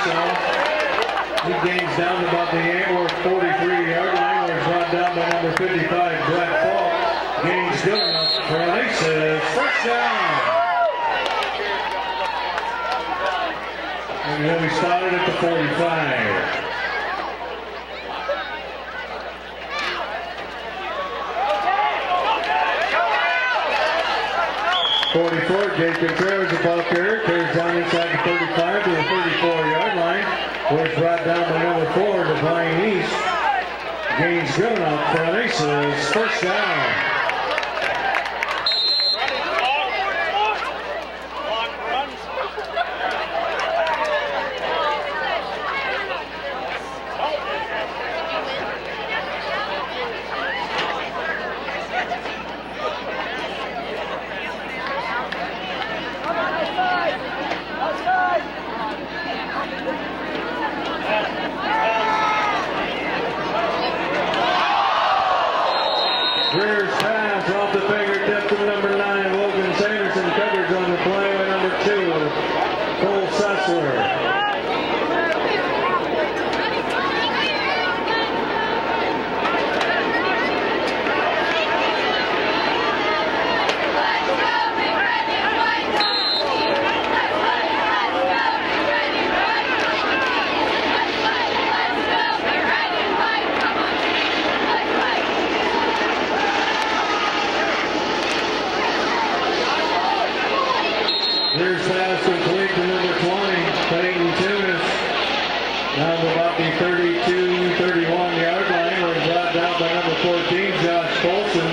touchdown. He gains down to about the Antwerp 43-yard line, where he's brought down by number 55, Brett Falk. Gains good enough for an aces. First down. And he'll be spotted at the 45. 44, Jake Contreras, the ball carrier, carries down inside the 35 to the 34-yard line, where it's brought down by number 4 to Brian East. Gains good enough for an aces. First down. Rears pass off the fingertips of number 9, Logan Sanderson. Coverage on the play by number 2, Cole Sessler. Here's pass complete to number 20, Peyton Tunis. Down to about the 32, 31-yard line, where he's brought down by number 14, Josh Colson.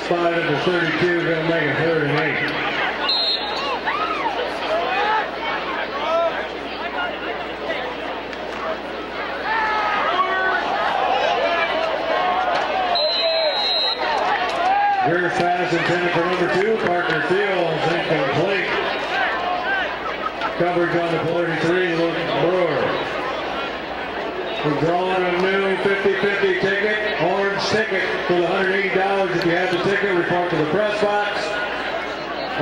Spotted at the 32, going to make it 3rd and 8. Reverse pass intended for number 2, Parker Fields, incomplete. Coverage on the 43, Luke Brewer. We're drawing a new 50-50 ticket, orange ticket for the $180. If you have the ticket, report to the press box.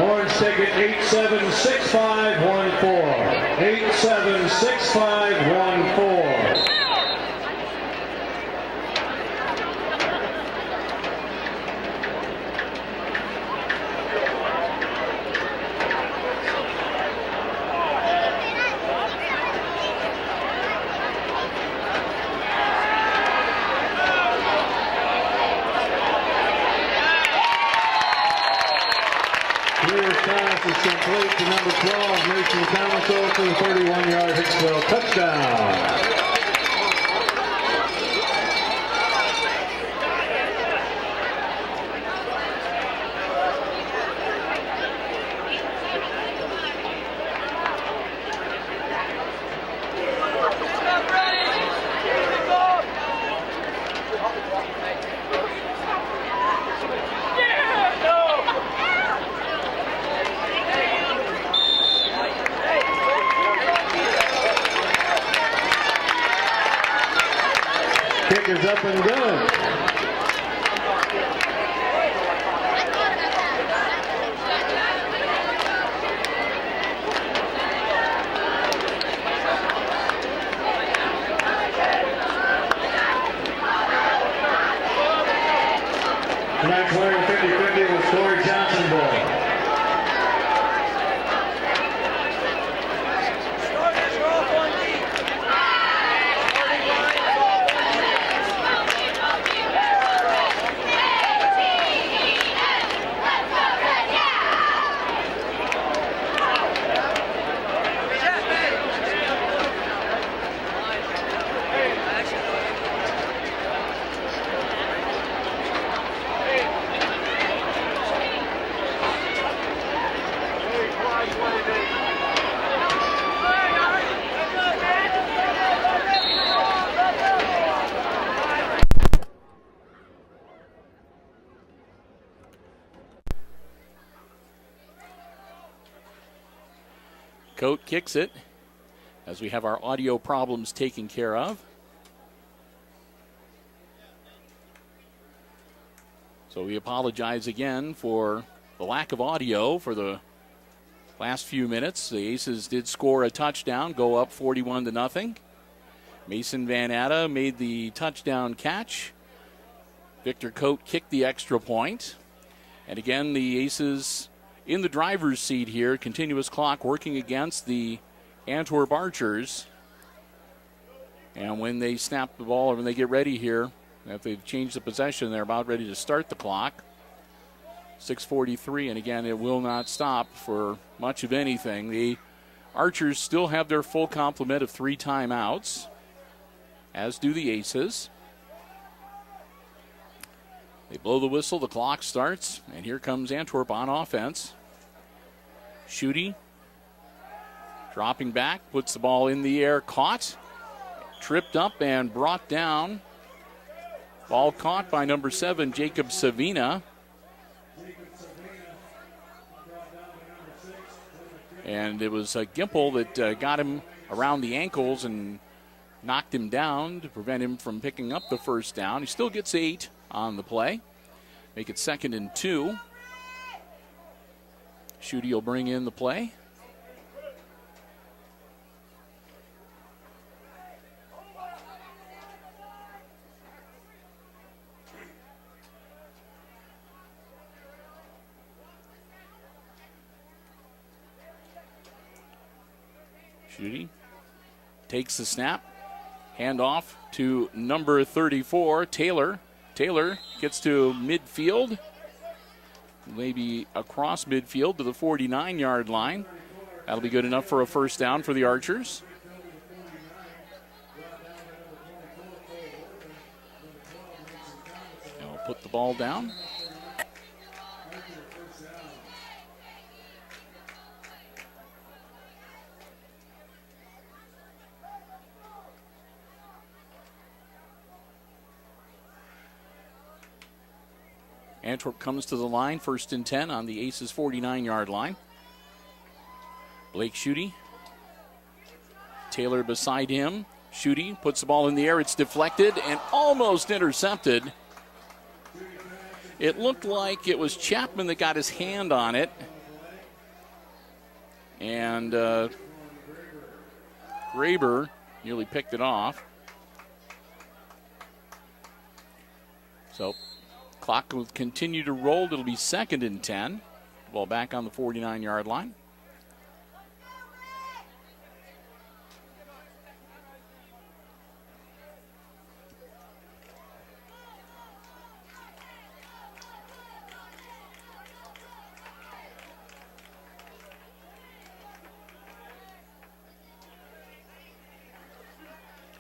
Orange ticket 876514. 876514. Pass is complete to number 12, Mason Thomaso for the 31-yard Hicksville touchdown. Kick is up and good. Tonight's winner 50-50 was Corey Johnson Boy. Coat kicks it as we have our audio problems taken care of. So we apologize again for the lack of audio for the last few minutes. The Aces did score a touchdown, go up 41-0. Mason Van Atta made the touchdown catch. Victor Coate kicked the extra point. And again, the Aces in the driver's seat here. Continuous clock working against the Antwerp Archers. And when they snap the ball, or when they get ready here, if they've changed the possession, they're about ready to start the clock. 6:43, and again, it will not stop for much of anything. The Archers still have their full complement of 3 timeouts, as do the Aces. They blow the whistle, the clock starts, and here comes Antwerp on offense. Schutte dropping back, puts the ball in the air, caught, tripped up and brought down. Ball caught by number 7, Jacob Savina. And it was Gimple that got him around the ankles and knocked him down to prevent him from picking up the first down. He still gets 8 on the play. Make it 2nd and 2. Schutte will bring in the play. Schutte takes the snap. Hand off to number 34, Taylor. Taylor gets to midfield. Maybe across midfield to the 49-yard line. That'll be good enough for a first down for the Archers. They'll put the ball down. Antwerp comes to the line, 1st and 10 on the Aces' 49-yard line. Blake Schutte. Taylor beside him. Schutte puts the ball in the air. It's deflected and almost intercepted. It looked like it was Chapman that got his hand on it. And Graber nearly picked it off. So clock will continue to roll. It'll be 2nd and 10. Ball back on the 49-yard line.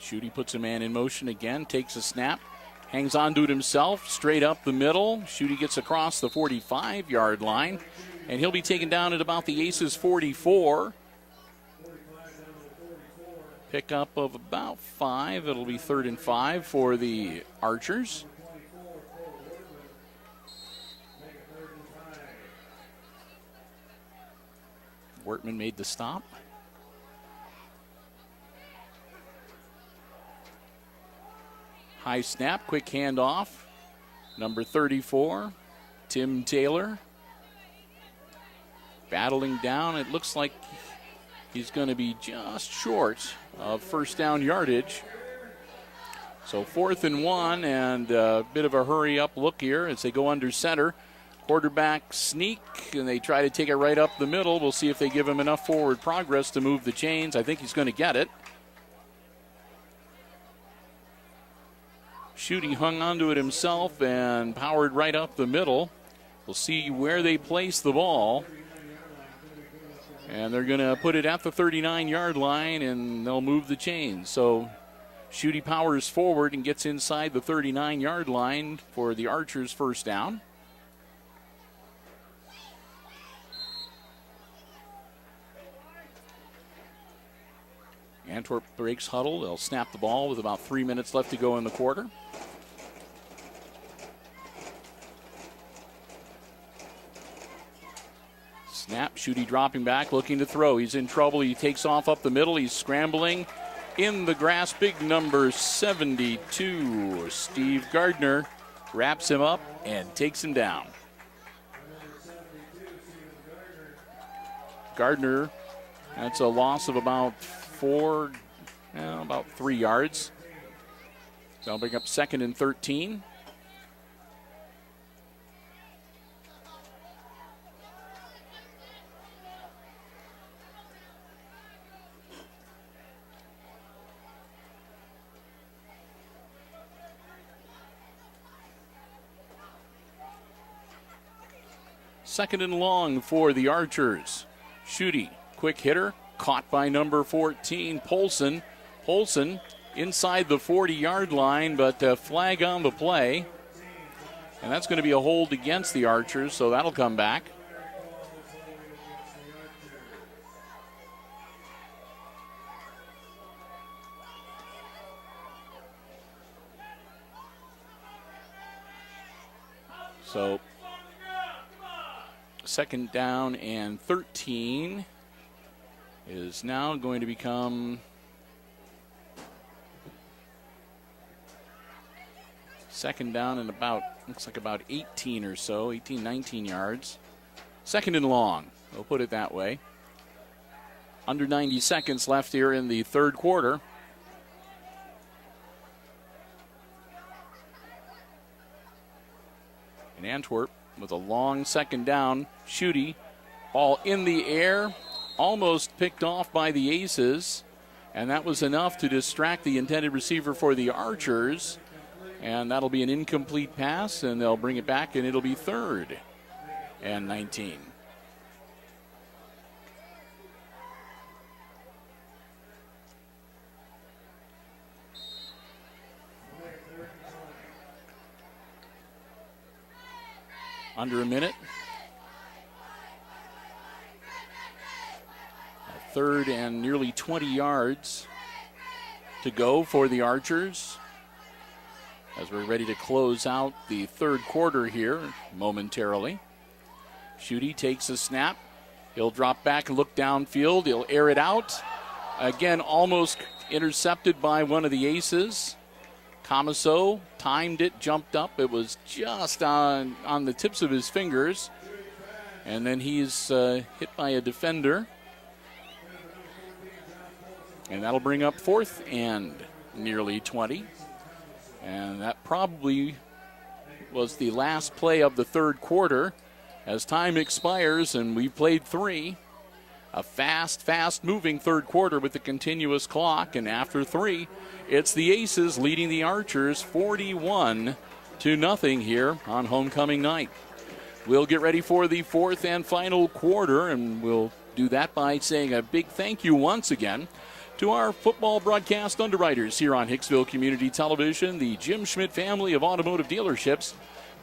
Schutte puts a man in motion again, takes a snap. Hangs on to it himself, straight up the middle. Schutte gets across the 45-yard line, and he'll be taken down at about the Aces' 44. Pickup of about 5. It'll be 3rd and 5 for the Archers. Wortman made the stop. High snap, quick handoff. Number 34, Tim Taylor. Battling down. It looks like he's going to be just short of first down yardage. So 4th and 1, and a bit of a hurry-up look here as they go under center. Quarterback sneak, and they try to take it right up the middle. We'll see if they give him enough forward progress to move the chains. I think he's going to get it. Schutte hung onto it himself and powered right up the middle. We'll see where they place the ball. And they're going to put it at the 39-yard line, and they'll move the chains. So Schutte powers forward and gets inside the 39-yard line for the Archers' first down. Antwerp breaks huddle. They'll snap the ball with about 3 minutes left to go in the quarter. Snap, Schutte dropping back, looking to throw. He's in trouble. He takes off up the middle. He's scrambling in the grass. Big number 72, Steve Gardner, wraps him up and takes him down. Gardner, that's a loss of about 3 yards. So that'll bring up 2nd and 13. Second and long for the Archers. Schutte, quick hitter, caught by number 14, Polson. Polson inside the 40-yard line, but flag on the play. And that's going to be a hold against the Archers, so that'll come back. So 2nd down and 13 is now going to become 2nd down and looks like about 18 or so, 18, 19 yards. 2nd and long, we'll put it that way. Under 90 seconds left here in the third quarter. And Antwerp with a long 2nd down. Schutte, ball in the air, almost picked off by the Aces. And that was enough to distract the intended receiver for the Archers. And that'll be an incomplete pass, and they'll bring it back, and it'll be 3rd and 19. Under a minute. 3rd and nearly 20 yards to go for the Archers, as we're ready to close out the third quarter here momentarily. Schutte takes a snap. He'll drop back and look downfield. He'll air it out. Again, almost intercepted by one of the Aces. Camaso timed it, jumped up. It was just on the tips of his fingers. And then he's hit by a defender. And that'll bring up 4th and nearly 20. And that probably was the last play of the third quarter as time expires, and we've played 3. A fast-moving third quarter with the continuous clock, and after 3, it's the Aces leading the Archers 41-0 here on homecoming night. We'll get ready for the fourth and final quarter, and we'll do that by saying a big thank you once again to our football broadcast underwriters here on Hicksville Community Television, the Jim Schmidt family of automotive dealerships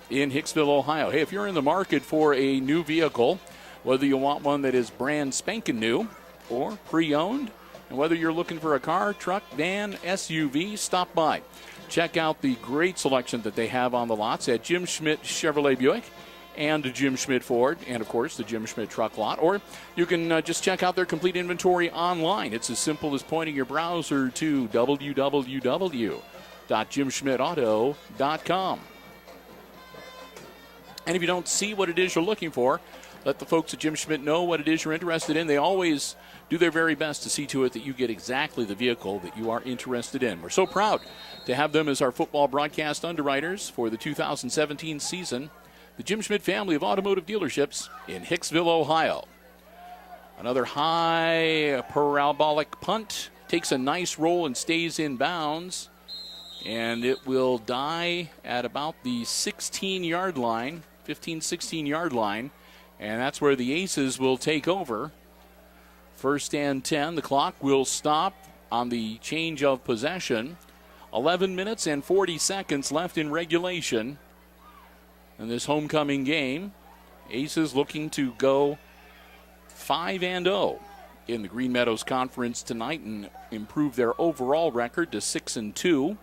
in Hicksville, Ohio. Hey, if you're in the market for a new vehicle, whether you want one that is brand spanking new or pre-owned, and whether you're looking for a car, truck, van, SUV, stop by. Check out the great selection that they have on the lots at Jim Schmidt Chevrolet Buick and Jim Schmidt Ford, and of course the Jim Schmidt truck lot. Or you can just check out their complete inventory online. It's as simple as pointing your browser to www.jimschmidtauto.com. And if you don't see what it is you're looking for, let the folks at Jim Schmidt know what it is you're interested in. They always do their very best to see to it that you get exactly the vehicle that you are interested in. We're so proud to have them as our football broadcast underwriters for the 2017 season. The Jim Schmidt family of automotive dealerships in Hicksville, Ohio. Another high parabolic punt. Takes a nice roll and stays in bounds. And it will die at about the 16-yard line, 15, 16-yard line. And that's where the Aces will take over. 1st and 10. The clock will stop on the change of possession. 11 minutes and 40 seconds left in regulation in this homecoming game. Aces looking to go 5-0 in the Green Meadows Conference tonight and improve their overall record to 6-2.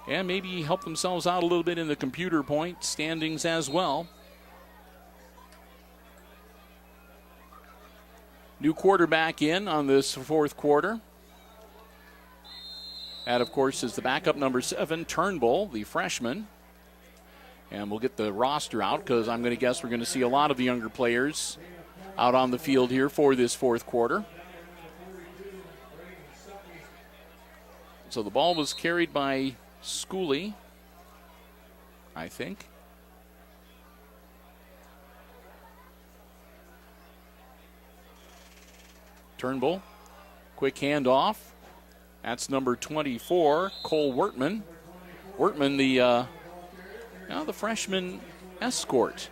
And maybe help themselves out a little bit in the computer point standings as well. New quarterback in on this fourth quarter. That, of course, is the backup number 7, Turnbull, the freshman. And we'll get the roster out because I'm going to guess we're going to see a lot of the younger players out on the field here for this fourth quarter. So the ball was carried by Schooley, I think. Turnbull, quick handoff. That's number 24, Cole Wertman. Wertman, the freshman escort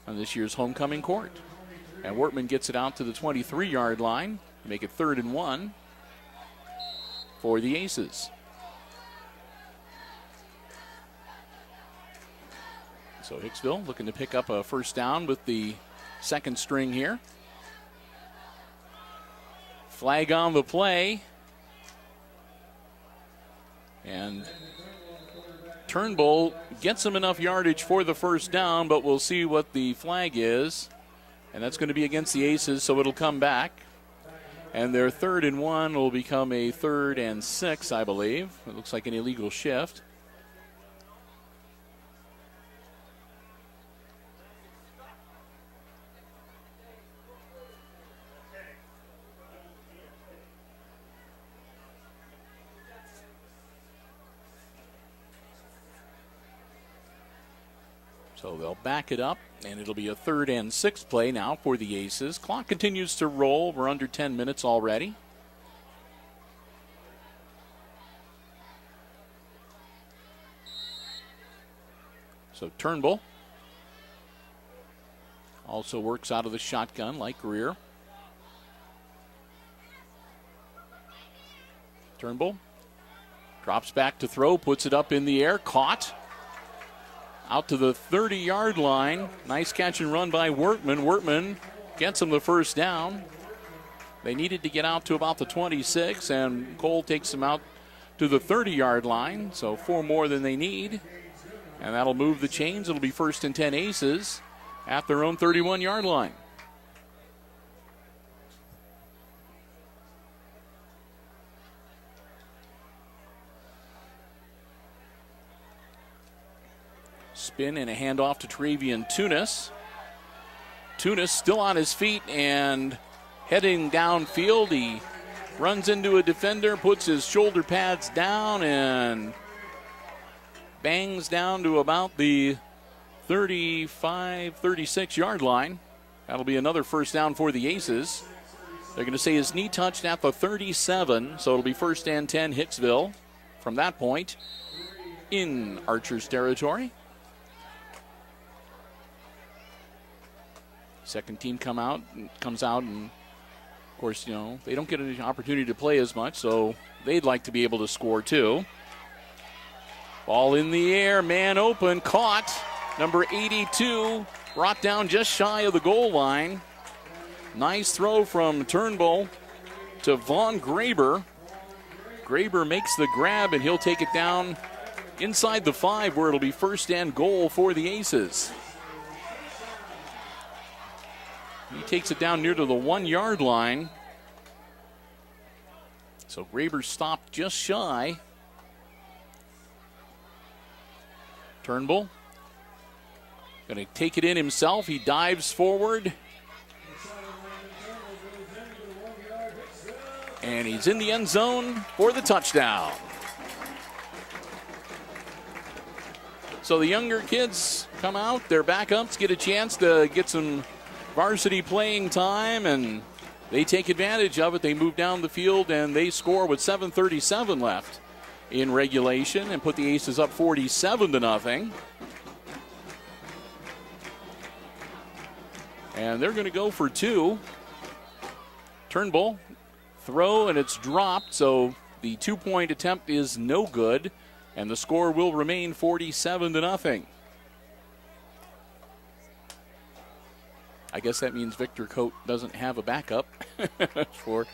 on this year's homecoming court. And Wertman gets it out to the 23-yard line to make it 3rd and 1 for the Aces. So Hicksville looking to pick up a first down with the second string here. Flag on the play. And Turnbull gets him enough yardage for the first down, but we'll see what the flag is. And that's going to be against the Aces, so it'll come back. And their 3rd and 1 will become a 3rd and 6, I believe. It looks like an illegal shift. So they'll back it up, and it'll be a 3rd and 6 play now for the Aces. Clock continues to roll. We're under 10 minutes already. So Turnbull also works out of the shotgun like Greer. Turnbull drops back to throw, puts it up in the air, caught. Out to the 30-yard line. Nice catch and run by Wertman. Wertman gets him the first down. They needed to get out to about the 26, and Cole takes them out to the 30-yard line, so 4 more than they need. And that'll move the chains. It'll be 1st and 10 Aces at their own 31-yard line. Spin and a handoff to Travian Tunis. Tunis still on his feet and heading downfield. He runs into a defender, puts his shoulder pads down, and bangs down to about the 35, 36-yard line. That'll be another first down for the Aces. They're going to say his knee touched at the 37, so it'll be 1st and 10 Hicksville from that point in Archer's territory. Second team comes out, and of course, they don't get an opportunity to play as much, so they'd like to be able to score too. Ball in the air, man open, caught. Number 82, brought down just shy of the goal line. Nice throw from Turnbull to Vaughn Graber. Graber makes the grab, and he'll take it down inside the 5, where it'll be 1st and goal for the Aces. He takes it down near to the 1-yard line. So Graber stopped just shy. Turnbull going to take it in himself. He dives forward. And he's in the end zone for the touchdown. So the younger kids come out. Their backups get a chance to get some varsity playing time, and they take advantage of it. They move down the field, and they score with 7:37 left in regulation and put the Aces up 47-0. And they're going to go for 2. Turnbull throw, and it's dropped, so the 2-point attempt is no good, and the score will remain 47-0. I guess that means Victor Coate doesn't have a backup for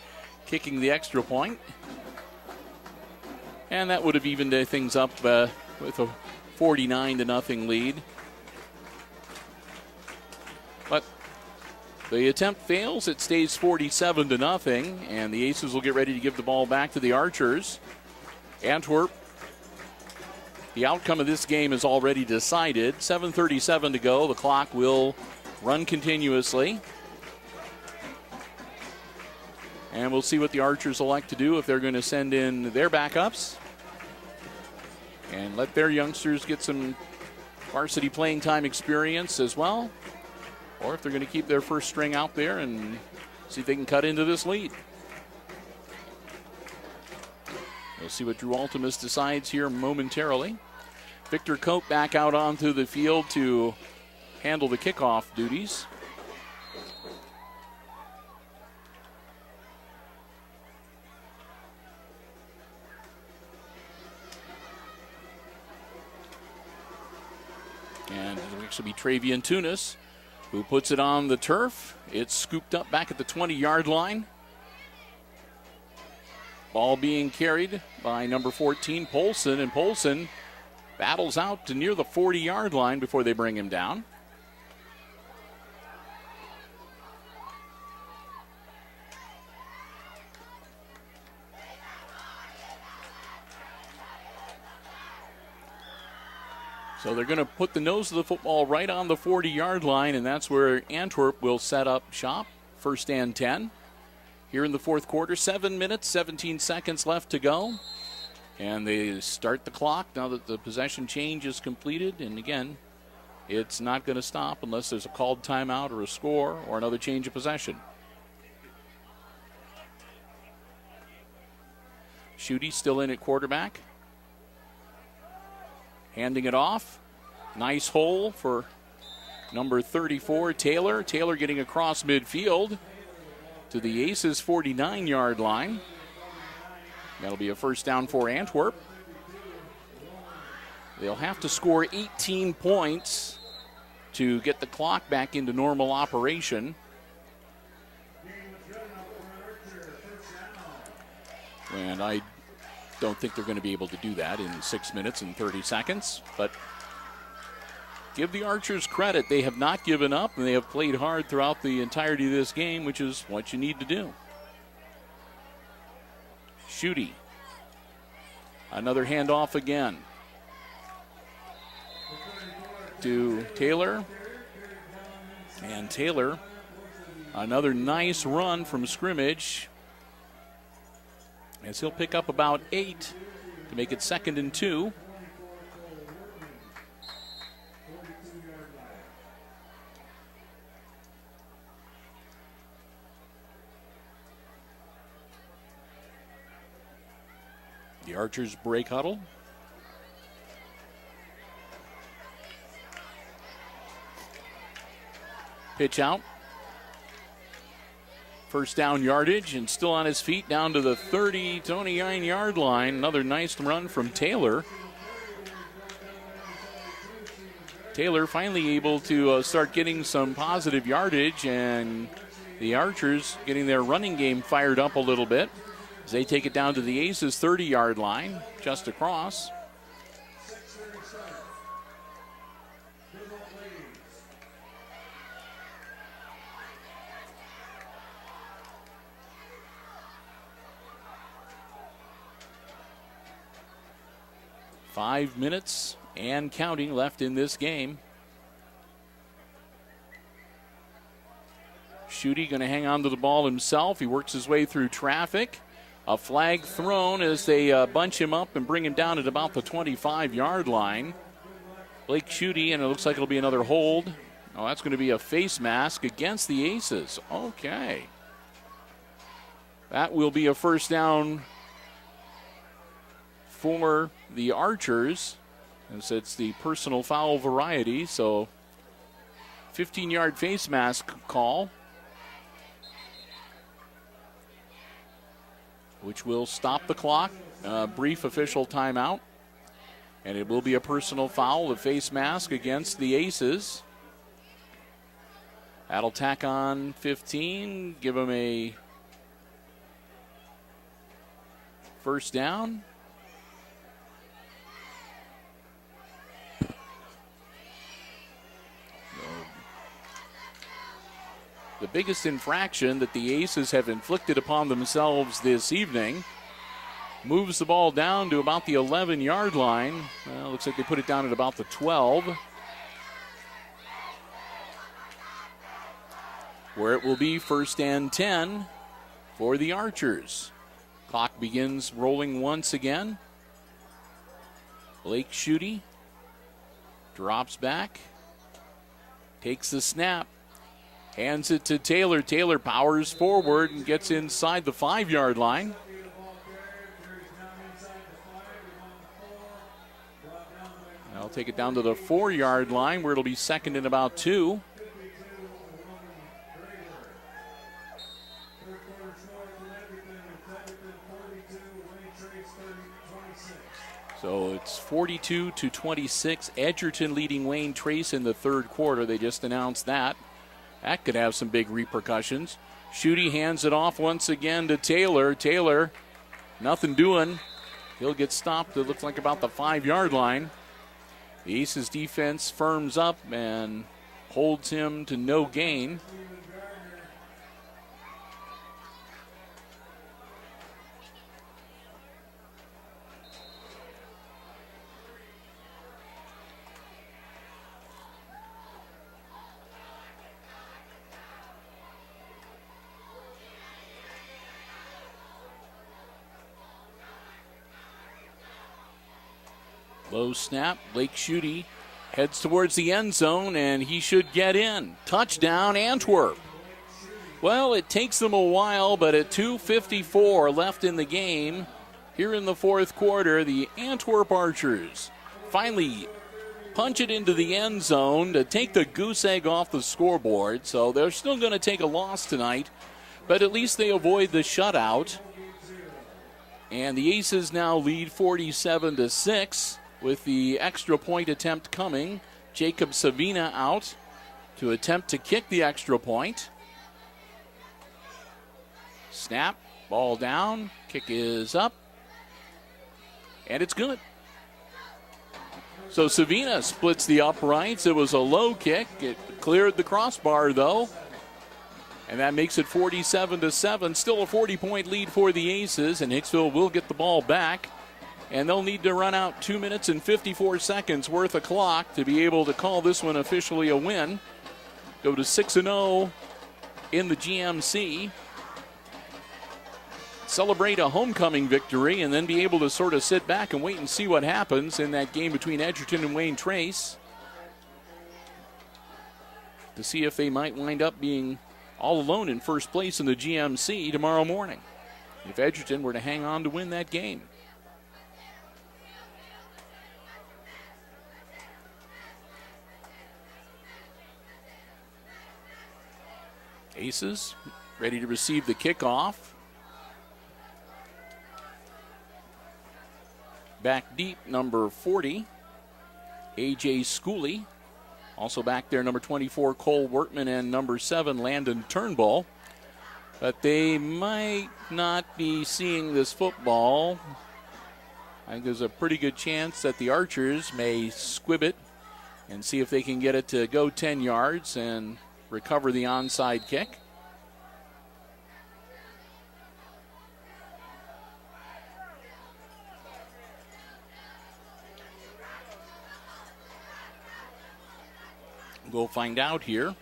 kicking the extra point. And that would have evened things up with a 49-0 lead. But the attempt fails. It stays 47-0, and the Aces will get ready to give the ball back to the Archers. Antwerp, the outcome of this game is already decided. 7:37 to go. The clock will run continuously. And we'll see what the Archers elect to do, if they're going to send in their backups and let their youngsters get some varsity playing time experience as well, or if they're going to keep their first string out there and see if they can cut into this lead. We'll see what Drew Altimus decides here momentarily. Victor Cope back out onto the field to handle the kickoff duties. And it'll actually be Travian Tunis who puts it on the turf. It's scooped up back at the 20-yard line. Ball being carried by number 14, Polson, and Polson battles out to near the 40-yard line before they bring him down. So they're going to put the nose of the football right on the 40-yard line, and that's where Antwerp will set up shop. First and 10. Here in the fourth quarter, 7 minutes, 17 seconds left to go. And they start the clock now that the possession change is completed. And again, it's not going to stop unless there's a called timeout or a score or another change of possession. Schutte still in at quarterback. Handing it off. Nice hole for number 34, Taylor. Taylor getting across midfield to the Aces 49-yard line. That'll be a first down for Antwerp. They'll have to score 18 points to get the clock back into normal operation. And I don't think they're going to be able to do that in 6 minutes and 30 seconds. But give the Archers credit. They have not given up, and they have played hard throughout the entirety of this game, which is what you need to do. Schutte. Another handoff again to Taylor. And Taylor, another nice run from scrimmage, as he'll pick up about 8 to make it 2nd and 2. The Archers break huddle. Pitch out. First down yardage, and still on his feet down to the 29-yard line. Another nice run from Taylor. Taylor finally able to start getting some positive yardage, and the Archers getting their running game fired up a little bit as they take it down to the Aces 30-yard line, just across. Five minutes and counting left in this game. Schutte going to hang on to the ball himself. He works his way through traffic. A flag thrown as they bunch him up and bring him down at about the 25-yard line. Blake Schutte, and it looks like it'll be another hold. Oh, that's going to be a face mask against the Aces. Okay. That will be a first down for the Archers, as it's the personal foul variety. So 15-yard face mask call, which will stop the clock. Brief official timeout. And it will be a personal foul, a face mask against the Aces. That'll tack on 15, give them a first down. The biggest infraction that the Aces have inflicted upon themselves this evening. Moves the ball down to about the 11-yard line. Well, looks like they put it down at about the 12. Where it will be first and 10 for the Archers. Clock begins rolling once again. Blake Schutte drops back, takes the snap, hands it to Taylor. Taylor powers forward and gets inside the 5-yard line. I'll take it down to the 4-yard line where it'll be second and about 2. So it's 42-26. Edgerton leading Wayne Trace in the third quarter. They just announced that. That could have some big repercussions. Schutte hands it off once again to Taylor. Taylor, nothing doing. He'll get stopped. It looks like about the 5-yard line. The Aces defense firms up and holds him to no gain. Low snap. Blake Schutte heads towards the end zone, and he should get in. Touchdown, Antwerp. Well, it takes them a while, but at 2:54 left in the game, here in the fourth quarter, the Antwerp Archers finally punch it into the end zone to take the goose egg off the scoreboard. So they're still going to take a loss tonight, but at least they avoid the shutout. And the Aces now lead 47-6. With the extra point attempt coming. Jacob Savina out to attempt to kick the extra point. Snap, ball down, kick is up, and it's good. So Savina splits the uprights. It was a low kick. It cleared the crossbar, though. And that makes it 47-7. Still a 40-point lead for the Aces, and Hicksville will get the ball back. And they'll need to run out 2 minutes and 54 seconds worth of clock to be able to call this one officially a win. Go to 6-0 in the GMC. Celebrate a homecoming victory and then be able to sort of sit back and wait and see what happens in that game between Edgerton and Wayne Trace. To see if they might wind up being all alone in first place in the GMC tomorrow morning. If Edgerton were to hang on to win that game. Aces ready to receive the kickoff. Back deep, number 40, A.J. Schooley. Also back there, number 24, Cole Workman, and number 7, Landon Turnbull. But they might not be seeing this football. I think there's a pretty good chance that the Archers may squib it and see if they can get it to go 10 yards and recover the onside kick. We'll find out here.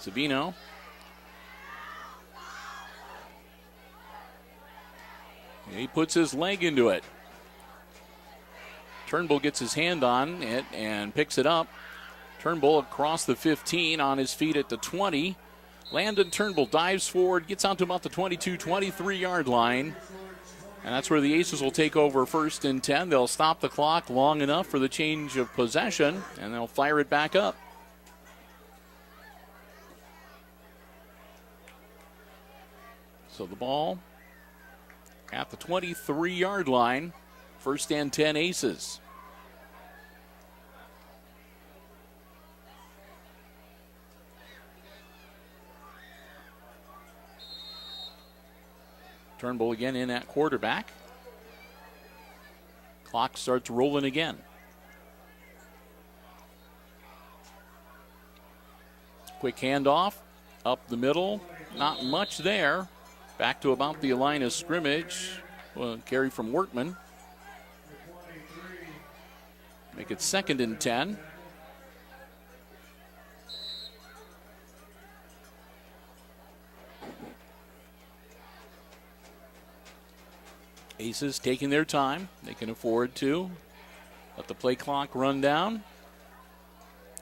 Savino. He puts his leg into it. Turnbull gets his hand on it and picks it up. Turnbull across the 15, on his feet at the 20. Landon Turnbull dives forward, gets out to about the 22, 23-yard line. And that's where the Aces will take over first and 10. They'll stop the clock long enough for the change of possession, and they'll fire it back up. So the ball at the 23-yard line. First and 10 Aces. Turnbull again in at quarterback. Clock starts rolling again. Quick handoff up the middle. Not much there. Back to about the line of scrimmage. Well, carry from Workman. Make it second and 10. Aces taking their time. They can afford to let the play clock run down.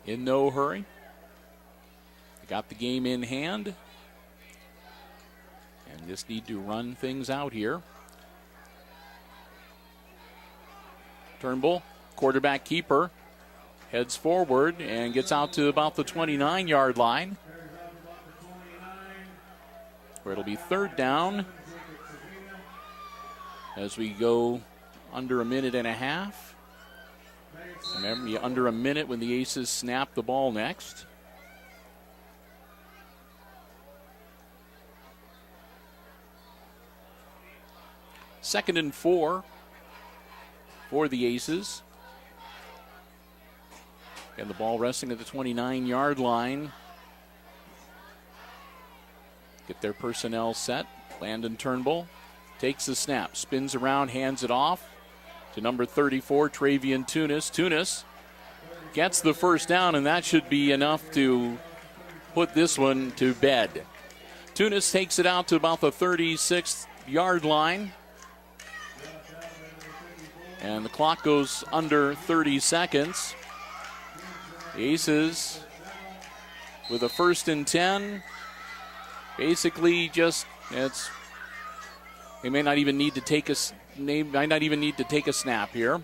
In no hurry. They got the game in hand. And just need to run things out here. Turnbull, quarterback keeper, heads forward and gets out to about the 29-yard line, where it'll be third down as we go under a minute and a half. Remember, under a minute when the Aces snap the ball next. Second and 4 for the Aces. And the ball resting at the 29-yard line. Get their personnel set. Landon Turnbull takes the snap, spins around, hands it off to number 34, Travian Tunis. Tunis gets the first down, and that should be enough to put this one to bed. Tunis takes it out to about the 36-yard line. And the clock goes under 30 seconds. The Aces with a 1st and 10. Basically just, they may not even need to take a snap here.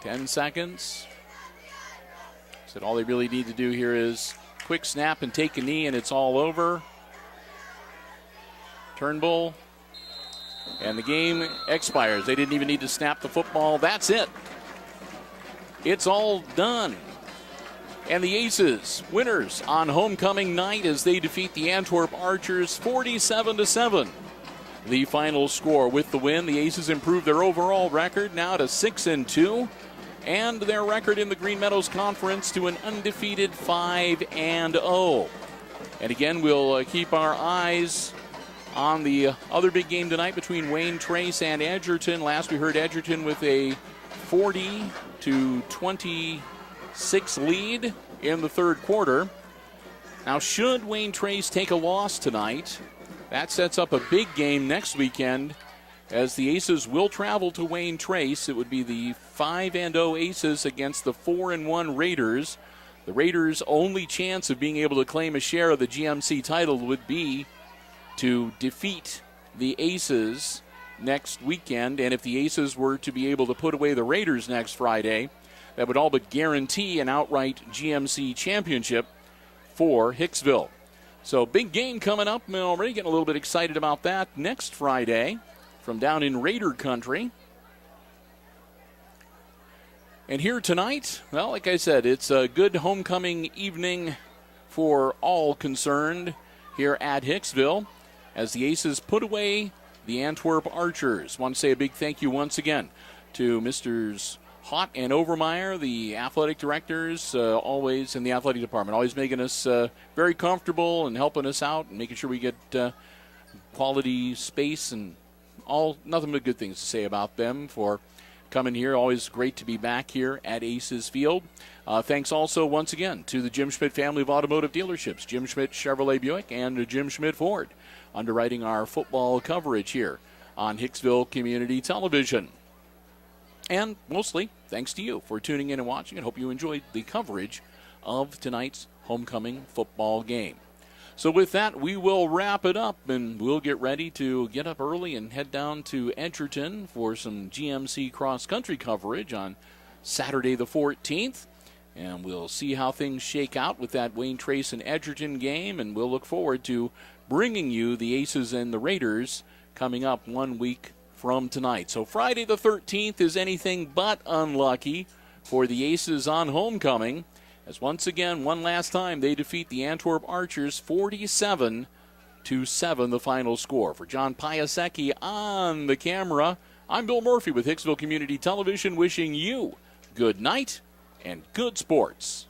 Ten seconds. Said all they really need to do here is quick snap and take a knee, and it's all over. Turnbull, and the game expires. They didn't even need to snap the football. That's it. It's all done. And the Aces, winners on homecoming night as they defeat the Antwerp Archers 47-7. The final score. With the win, the Aces improved their overall record now to 6-2, and their record in the Green Meadows Conference to an undefeated 5-0. And again, we'll keep our eyes on the other big game tonight between Wayne Trace and Edgerton. Last we heard Edgerton with a 40-26 lead in the third quarter. Now, should Wayne Trace take a loss tonight, that sets up a big game next weekend as the Aces will travel to Wayne Trace. It would be the 5-0 Aces against the 4-1 Raiders. The Raiders' only chance of being able to claim a share of the GMC title would be to defeat the Aces next weekend. And if the Aces were to be able to put away the Raiders next Friday, that would all but guarantee an outright GMC championship for Hicksville. So big game coming up. I'm already getting a little bit excited about that next Friday from down in Raider country. And here tonight, well, like I said, it's a good homecoming evening for all concerned here at Hicksville as the Aces put away the Antwerp Archers. Want to say a big thank you once again to Mr. Hott and Overmeyer, the athletic directors, always in the athletic department, always making us very comfortable and helping us out and making sure we get quality space and nothing but good things to say about them for coming here. Always great to be back here at Aces Field. Thanks also once again to the Jim Schmidt family of automotive dealerships, Jim Schmidt Chevrolet Buick and Jim Schmidt Ford, underwriting our football coverage here on Hicksville Community Television. And mostly thanks to you for tuning in and watching. I hope you enjoyed the coverage of tonight's homecoming football game. So with that, we will wrap it up, and we'll get ready to get up early and head down to Edgerton for some GMC cross-country coverage on Saturday the 14th. And we'll see how things shake out with that Wayne Trace and Edgerton game, and we'll look forward to bringing you the Aces and the Raiders coming up 1 week from tonight. So Friday the 13th is anything but unlucky for the Aces on homecoming, as once again, one last time, they defeat the Antwerp Archers 47-7, the final score. For John Piasecki on the camera, I'm Bill Murphy with Hicksville Community Television, wishing you good night and good sports.